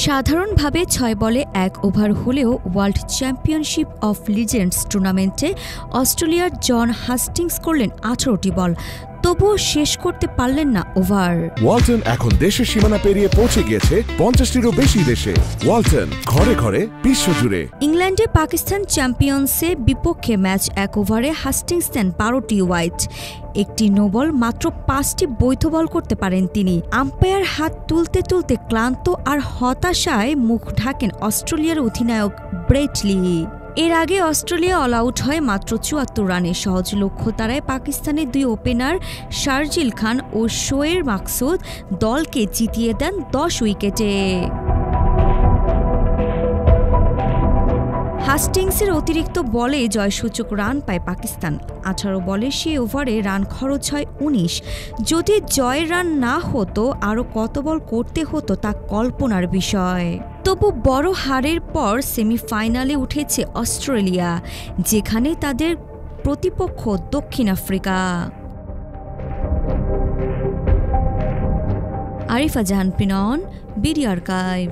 সাধারণভাবে ৬ বলে ১ ওভার হলেও ওয়ার্ল্ড চ্যাম্পিয়নশিপ অফ লিজেন্ডস টুর্নামেন্টে অস্ট্রেলিয়ার জন হাস্টিংস করলেন ১৮টি বল, তবুও শেষ করতে পারলেন না ওভার। ওয়ালটন এখন দেশের সীমানা পেরিয়ে পৌঁছে গিয়েছে ৫০টিরও বেশি দেশে। ওয়ালটন, ঘরে ঘরে, বিশ্বজুড়ে। ইংল্যান্ডে পাকিস্তান চ্যাম্পিয়ন্সে বিপক্ষে ম্যাচ ১ ওভারে হাস্টিংস দেন ১২টি ওয়াইড, একটি নো বল, মাত্র ৫টি বৈধ বল করতে পারেন তিনি। আম্পায়ার হাত তুলতে তুলতে ক্লান্ত আর হতাশায় মুখ ঢাকেন অস্ট্রেলিয়ার অধিনায়ক ব্রেট লি। এর আগে অস্ট্রেলিয়া অল আউট হয় মাত্র ৭৪ রানে। সহজ লক্ষ্য তারায় পাকিস্তানের ২ ওপেনার শারজিল খান ও শোয়েব মাকসুদ দলকে জিতিয়ে দেন ১০ উইকেটে। হাস্টিংসের অতিরিক্ত বলে জয়সূচক রান পায় পাকিস্তান। ১৮ বলে সেই ওভারে রান খরচ হয় ১৯। যদি জয়ের রান না হতো আরও কত বল করতে হতো তা কল্পনার বিষয়। তবু বড় হারের পর সেমিফাইনালে উঠেছে অস্ট্রেলিয়া, যেখানে তাদের প্রতিপক্ষ দক্ষিণ আফ্রিকা। আরিফা জাহান পিনন, বিডি আর্কাইভ।